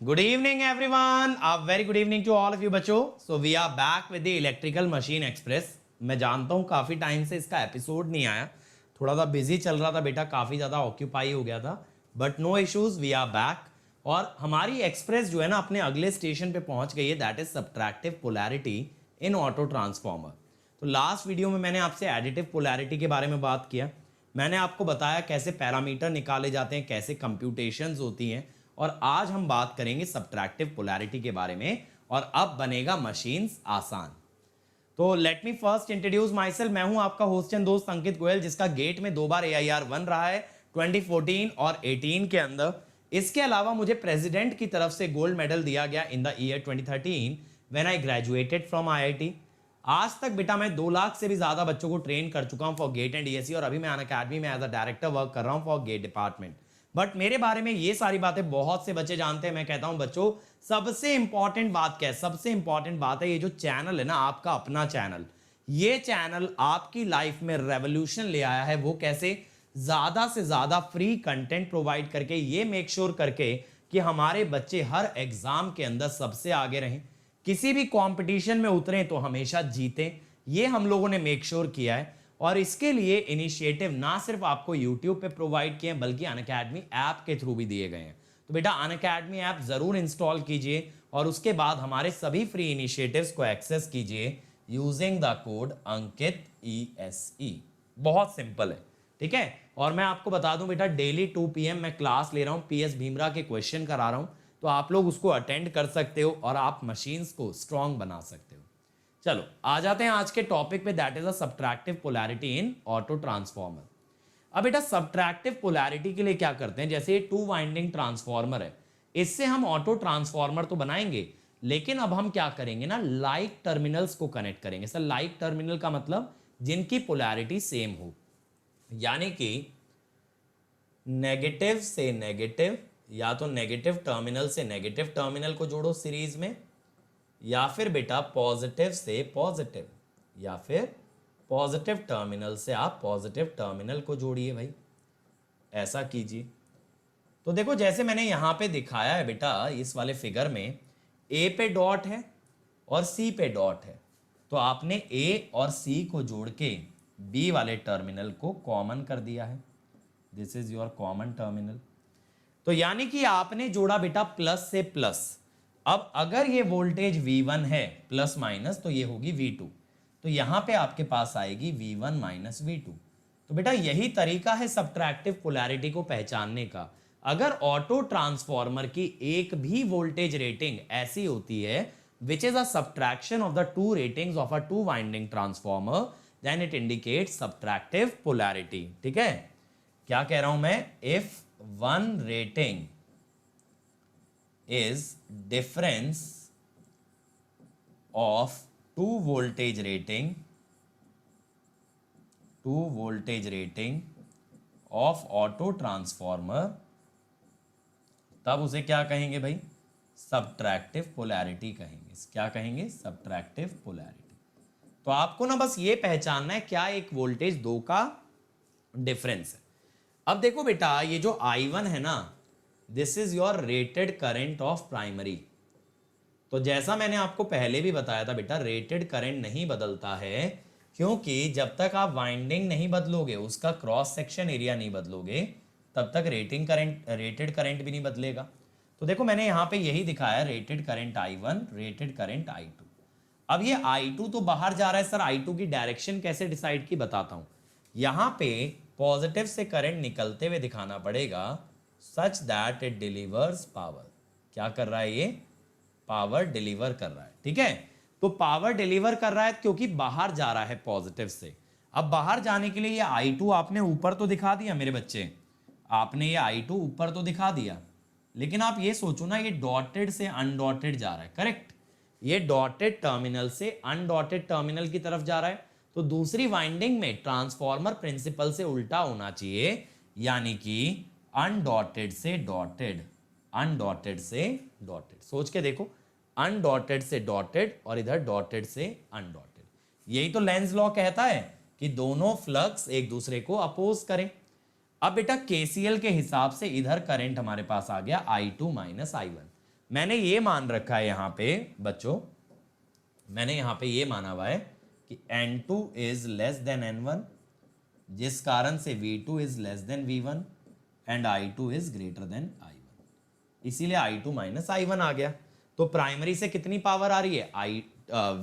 Good evening, everyone. A very good evening to all of you, बच्चों. So we are back with the Electrical Machine Express. मैं जानता हूँ काफ़ी time से इसका एपिसोड नहीं आया, थोड़ा सा बिजी चल रहा था बेटा, काफ़ी ज़्यादा ऑक्यूपाई हो गया था, but no issues, we are back. और हमारी एक्सप्रेस जो है ना अपने अगले स्टेशन पे पहुंच गई है, that is subtractive polarity in auto transformer. तो लास्ट वीडियो में मैंने आपसे एडिटिव पोलैरिटी के बारे में बात किया. मैंने आपको बताया कैसे पैरामीटर निकाले जाते हैं, कैसे कंप्यूटेशंस होती हैं, और आज हम बात करेंगे सब्ट्रैक्टिव पोलैरिटी के बारे में. और अब बनेगा मशीन्स आसान. तो let me first introduce my self. मैं हूं आपका होस्ट एंड दोस्त अंकित गोयल, जिसका गेट में 2 बार AIR बन रहा है 2014 और 18 के अंदर. इसके अलावा मुझे प्रेसिडेंट की तरफ से गोल्ड मेडल दिया गया in the year 2013 when I graduated from IIT. आज तक बेटा मैं 2 लाख से भी ज्यादा बच्चों को ट्रेन कर चुका हूं फॉर गेट एंड ESE, और अभी मैं अनअकैडमी में एज अ डायरेक्टर वर्क कर रहा हूं फॉर गेट डिपार्टमेंट. बट मेरे बारे में ये सारी बातें बहुत से बच्चे जानते हैं. मैं कहता हूं बच्चों, सबसे इंपॉर्टेंट बात क्या है? सबसे इंपॉर्टेंट बात है ये जो चैनल है ना, आपका अपना चैनल, ये चैनल आपकी लाइफ में रेवोल्यूशन ले आया है. वो कैसे? ज्यादा से ज्यादा फ्री कंटेंट प्रोवाइड करके, ये मेक श्योर करके कि हमारे बच्चे हर एग्जाम के अंदर सबसे आगे रहें, किसी भी कंपटीशन में उतरें तो हमेशा जीतें. ये हम लोगों ने मेक श्योर किया है. और इसके लिए इनिशिएटिव ना सिर्फ आपको YouTube पे प्रोवाइड किए हैं, बल्कि अनअकैडमी ऐप के थ्रू भी दिए गए हैं. तो बेटा अनअकैडमी ऐप जरूर इंस्टॉल कीजिए और उसके बाद हमारे सभी फ्री इनिशिएटिव्स को एक्सेस कीजिए using the code Ankit ESE. बहुत सिंपल है, ठीक है. और मैं आपको बता दूं बेटा, डेली 2 PM मैं क्लास ले रहा हूं, PS भीमरा के क्वेश्चन करा रहा हूं, तो आप लोग उसको अटेंड कर सकते हो और आप मशीन्स को स्ट्रॉन्ग बना सकते हो. चलो आ जाते हैं आज के टॉपिक पे, that is a subtractive polarity in auto transformer. अब बेटा सब्ट्रैक्टिव पोलैरिटी के लिए क्या करते हैं? जैसे ये 2 वाइंडिंग ट्रांसफॉर्मर है, इससे हम ऑटो ट्रांसफॉर्मर तो बनाएंगे, लेकिन अब हम क्या करेंगे ना, लाइक टर्मिनल्स को कनेक्ट करेंगे. सर लाइक टर्मिनल का मतलब जिनकी पोलैरिटी सेम हो, यानी कि नेगेटिव से नेगेटिव, या तो नेगेटिव टर्मिनल से नेगेटिव टर्मिनल को जोड़ो सीरीज में, या फिर बेटा पॉजिटिव से पॉजिटिव, या फिर पॉजिटिव टर्मिनल से आप पॉजिटिव टर्मिनल को जोड़िए भाई, ऐसा कीजिए. तो देखो जैसे मैंने यहां पे दिखाया है बेटा, इस वाले फिगर में A पे डॉट है और C पे डॉट है, तो आपने A और C को जोड़ के B वाले टर्मिनल को कॉमन कर दिया है. This is your common terminal. तो यानी कि आपने जोड़ा बेटा प्लस से प्लस. अब अगर ये वोल्टेज V1 है प्लस माइनस, तो ये होगी V2, तो यहां पे आपके पास आएगी V1 माइनस V2. तो बेटा यही तरीका है सब्ट्रैक्टिव पोलैरिटी को पहचानने का. अगर ऑटो ट्रांसफॉर्मर की एक भी वोल्टेज रेटिंग ऐसी होती है which is a subtraction of the 2 ratings of a 2 winding transformer, then it indicates subtractive polarity. ठीक है, क्या कह रहा हूं मैं? If 1 rating is difference of 2 voltage rating of auto transformer, तब उसे क्या कहेंगे भाई? सब्ट्रैक्टिव पोलैरिटी कहेंगे. क्या कहेंगे? Subtractive polarity. तो आपको ना बस ये पहचानना है क्या एक वोल्टेज 2 का डिफरेंस है. अब देखो बेटा, ये जो I1 है ना, this is your rated current of primary. तो जैसा मैंने आपको पहले भी बताया था बेटा, रेटेड करंट नहीं बदलता है, क्योंकि जब तक आप वाइंडिंग नहीं बदलोगे, उसका क्रॉस सेक्शन एरिया नहीं बदलोगे, तब तक रेटेड करंट भी नहीं बदलेगा. तो देखो मैंने यहां पे यही दिखाया, rated current I1, rated current I2. अब ये I2 तो बाहर जा रहा है. सर I2 की डायरेक्शन कैसे डिसाइड की? बताता हूं. यहां पे पॉजिटिव से करंट निकलते हुए दिखाना पड़ेगा, such that it delivers power. क्या कर रहा है? ये पावर डिलीवर कर रहा है. ठीक है, तो पावर डिलीवर कर रहा है क्योंकि बाहर जा रहा है पॉजिटिव से. अब बाहर जाने के लिए ये I2 आपने ऊपर तो दिखा दिया मेरे बच्चे, आपने ये I2 ऊपर तो दिखा दिया, लेकिन आप ये सोचो ना, ये डॉटेड से अनडॉटेड जा रहा है. करेक्ट, ये डॉटेड टर्मिनल से अनडॉटेड टर्मिनल की तरफ जा रहा है. तो दूसरी वाइंडिंग में ट्रांसफॉर्मर प्रिंसिपल से उल्टा होना चाहिए, यानी कि अनडॉटेड से डॉटेड, अनडॉटेड से डॉटेड. सोच के देखो, अनडॉटेड से डॉटेड और इधर डॉटेड से अनडॉटेड. यही तो लेंज लॉ कहता है कि दोनों फ्लक्स एक दूसरे को अपोज करें. अब बेटा KCL के हिसाब से इधर करंट हमारे पास आ गया I2 माइनस I1. मैंने ये मान रखा है यहाँ पे बच्चों, मैंने यहाँ पे ये माना हुआ है कि N2 is less than N1, जिस कारण से V2 is less than V1 and I2 is greater than I1, इसीलिए I2 माइनस I1 आ गया। तो प्राइमरी से कितनी पावर आ रही है?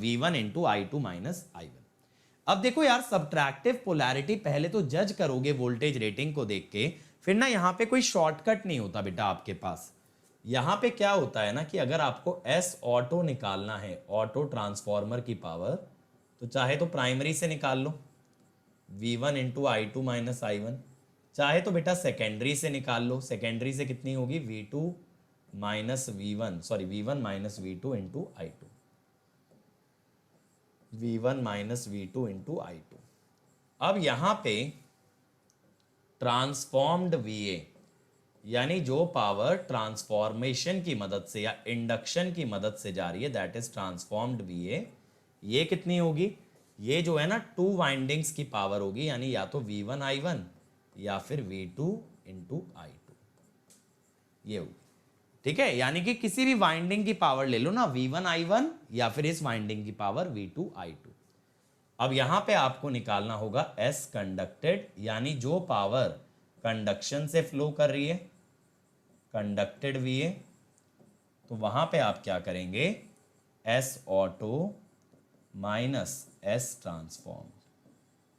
V1 into I2 minus I1। अब देखो यार, सब्ट्रैक्टिव पोलैरिटी पहले तो जज करोगे वोल्टेज रेटिंग को देख के, फिर ना यहाँ पे कोई शॉर्टकट नहीं होता बेटा आपके पास। यहाँ पे क्या होता है ना कि अगर आपको एस ऑटो निकालना है, ऑटो ट्रांसफॉर्मर की पावर, तो चाहे तो प्राइमरी से निकाल लो V1 into I2 minus I1, चाहे तो बेटा सेकेंडरी से निकाल लो। सेकेंडरी से कितनी होगी? V2 minus V1, sorry V1 minus V2 into I2, V1 minus V2 into I2। अब यहां पे ट्रांसफॉर्म्ड VA, यानी जो पावर ट्रांसफॉर्मेशन की मदद से या इंडक्शन की मदद से जा रही है, दैट इज ट्रांसफॉर्म्ड VA, ये कितनी होगी? ये जो है ना 2 वाइंडिंग्स की पावर होगी, यानी या तो V1 I1 या फिर V2 इंटू I2, ये होगी। ठीक है, यानी कि किसी भी वाइंडिंग की पावर ले लो ना, V1 I1 या फिर इस वाइंडिंग की पावर V2 I2। अब यहां पे आपको निकालना होगा S कंडक्टेड, यानी जो पावर कंडक्शन से फ्लो कर रही है, कंडक्टेड VA, तो वहां पे आप क्या करेंगे? S auto minus S transform.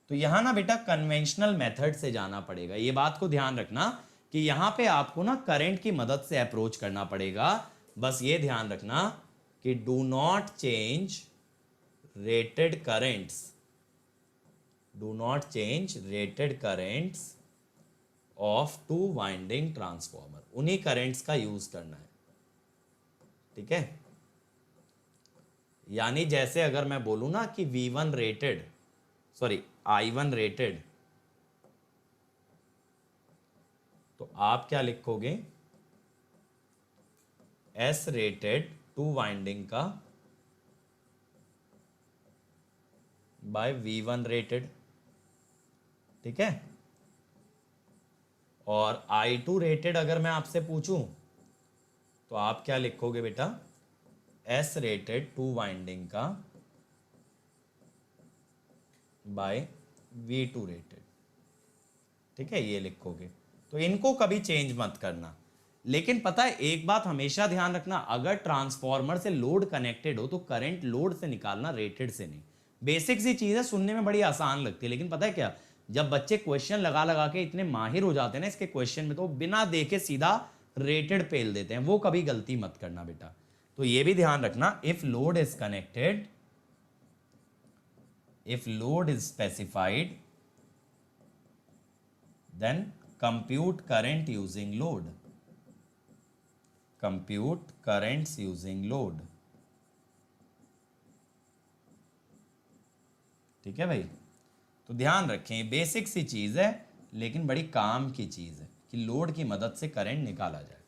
तो यहां ना बेटा कन्वेंशनल मेथड से जाना पड़ेगा, ये बात को ध्यान रखना कि यहां पे आपको ना करंट की मदद से अप्रोच करना पड़ेगा। बस ये ध्यान रखना कि do not change rated currents, do not change rated currents of 2 winding transformer, उन्हीं करंट्स का यूज करना है। ठीक है, यानी जैसे अगर मैं बोलूं ना कि V1 rated, sorry I1 rated, तो आप क्या लिखोगे? S रेटेड 2 वाइंडिंग का बाय V1 रेटेड। ठीक है, और I2 रेटेड अगर मैं आपसे पूछूं तो आप क्या लिखोगे बेटा? S रेटेड 2 वाइंडिंग का बाय V2 रेटेड। ठीक है, ये लिखोगे। तो इनको कभी चेंज मत करना। लेकिन पता है एक बात हमेशा ध्यान रखना, अगर ट्रांसफॉर्मर से लोड कनेक्टेड हो तो करंट लोड से निकालना, रेटेड से नहीं। बेसिक सी चीज है, सुनने में बड़ी आसान लगती है, लेकिन पता है क्या, जब बच्चे क्वेश्चन लगा लगा के इतने माहिर हो जाते हैं ना इसके क्वेश्चन में, तो बिना देखे सीधा रेटेड पेल देते हैं। वो कभी गलती मत करना बेटा। तो ये भी ध्यान रखना, if load is connected, if load is specified, then compute current using load, compute currents using load। ठीक है भाई, तो ध्यान रखें, बेसिक सी चीज है लेकिन बड़ी काम की चीज है कि लोड की मदद से करंट निकाला जाए।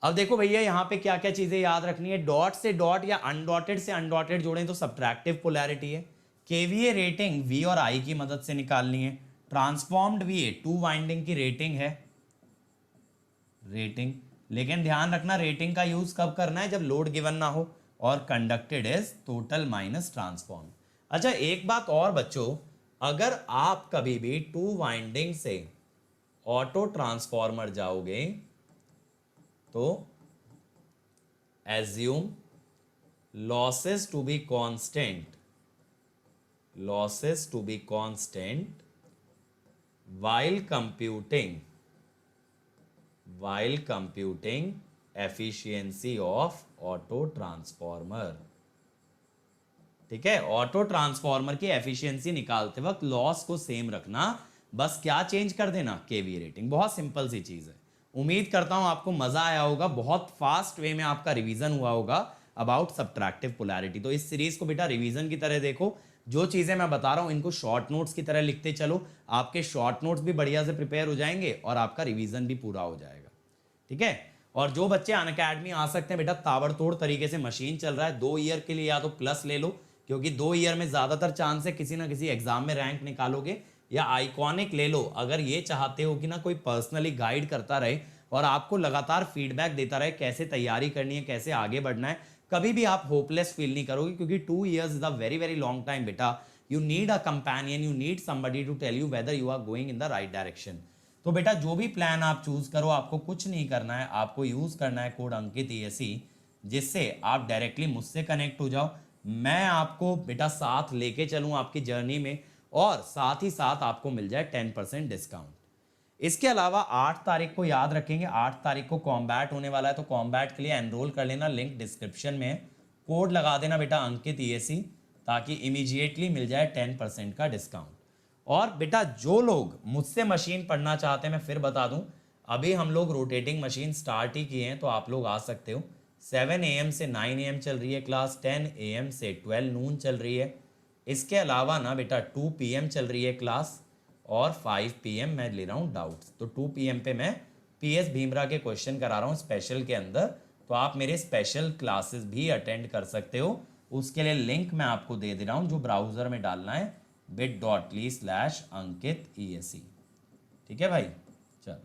अब देखो भैया यहाँ पे क्या क्या चीजें याद रखनी है। डॉट से डॉट या अनडॉटेड से अनडॉटेड जोड़ें तो सब्ट्रैक्टिव पोलैरिटी है। केवीए रेटिंग V और I की मदद से निकालनी है। ट्रांसफॉर्म्ड VA 2 वाइंडिंग की रेटिंग है, रेटिंग, लेकिन ध्यान रखना रेटिंग का यूज कब करना है? जब लोड गिवन ना हो। और conducted is total minus transform. अच्छा एक बात और बच्चों, अगर आप कभी भी 2 वाइंडिंग से ऑटो ट्रांसफॉर्मर जाओगे तो assume losses to be constant, losses to be constant while computing efficiency of auto transformer। ठीक है, ऑटो ट्रांसफॉर्मर की एफिशिएंसी निकालते वक्त लॉस को सेम रखना, बस क्या चेंज कर देना? KVA rating. बहुत सिंपल सी चीज है। उम्मीद करता हूं आपको मजा आया होगा, बहुत फास्ट वे में आपका रिवीजन हुआ होगा अबाउट सब्ट्रैक्टिव पोलैरिटी। तो इस सीरीज को बेटा रिवीजन की तरह देखो, जो चीजें मैं बता रहा हूं इनको शॉर्ट नोट्स की तरह लिखते चलो, आपके शॉर्ट नोट्स भी बढ़िया से प्रिपेयर हो जाएंगे और आपका रिवीजन भी पूरा हो जाएगा। ठीक है, और जो बच्चे अनअकैडमी आ सकते हैं बेटा, ताबड़तोड़ तरीके से मशीन चल रहा है, 2 ईयर के लिए या तो प्लस ले लो, क्योंकि 2 ईयर में ज्यादातर चांस है किसी ना किसी एग्जाम में रैंक निकालोगे, या आइकॉनिक ले लो अगर ये चाहते हो कि ना कोई पर्सनली गाइड करता रहे और आपको लगातार फीडबैक देता रहे कैसे तैयारी करनी है, कैसे आगे बढ़ना है, कभी भी आप होपलेस फील नहीं करोगे, क्योंकि 2 years is a very very long time बेटा. You need a companion, you need somebody to tell you whether you are going in the right direction. तो बेटा जो भी प्लान आप चूज करो, आपको कुछ नहीं करना है, आपको यूज करना है कोड अंकित ESE, जिससे आप डायरेक्टली मुझसे कनेक्ट हो जाओ. मैं आपको बेटा साथ लेके चलूं आपकी जर्नी में, और साथ ही साथ आपको मिल जाए 10% डिस्काउंट. इसके अलावा 8 तारीख को याद रखेंगे, 8 तारीख को कॉम्बैट होने वाला है, तो कॉम्बैट के लिए एनरोल कर लेना, लिंक डिस्क्रिप्शन में है. कोड लगा देना बेटा अंकित ESE, ताकि इमीडिएटली मिल जाए 10% का डिस्काउंट. और बेटा जो लोग मुझसे मशीन पढ़ना चाहते हैं, मैं फिर बता दूं, अभी हम लोग रोटेटिंग मशीन स्टार्ट ही किए हैं, तो आप लोग आ सकते हो. 7 AM से 9 AM चल रही है क्लास, 10 AM से 12 नून चल रही है. इसके अलावा ना बेटा 2 PM चल रही है क्लास, और 5 PM मैं ले रहा हूँ डाउट्स. तो 2 PM पे मैं PS भीमरा के क्वेश्चन करा रहा हूँ स्पेशल के अंदर, तो आप मेरे स्पेशल क्लासेस भी अटेंड कर सकते हो. उसके लिए लिंक मैं आपको दे दे रहा हूँ, जो ब्राउजर में डालना है bit.ly/Ankit ESE. ठीक है भाई, चल.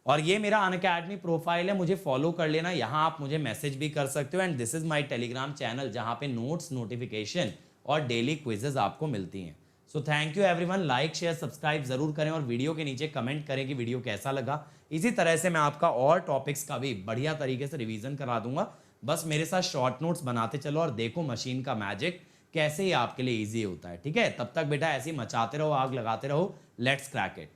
और ये मेरा अनअकैडमी प्रोफाइल है, मुझे फॉलो कर लेना, यहाँ आप मुझे मैसेज भी कर सकते हो. And this is my Telegram channel, जहाँ पे नोट्स, नोटिफिकेशन और डेली क्विजेज आपको मिलती हैं. So thank you everyone. Like share subscribe जरूर करें, और वीडियो के नीचे कमेंट करें कि वीडियो कैसा लगा. इसी तरह से मैं आपका और टॉपिक्स का भी बढ़िया तरीके से रिवीजन करा दूंगा. बस मेरे साथ शॉर्ट नोट्स बनाते चलो, और देखो मशीन का मैजिक कैसे ही आपके लिए ईजी होता है. ठीक है, तब तक बेटा ऐसे ही मचाते रहो, आग लगाते रहो. Let's crack it.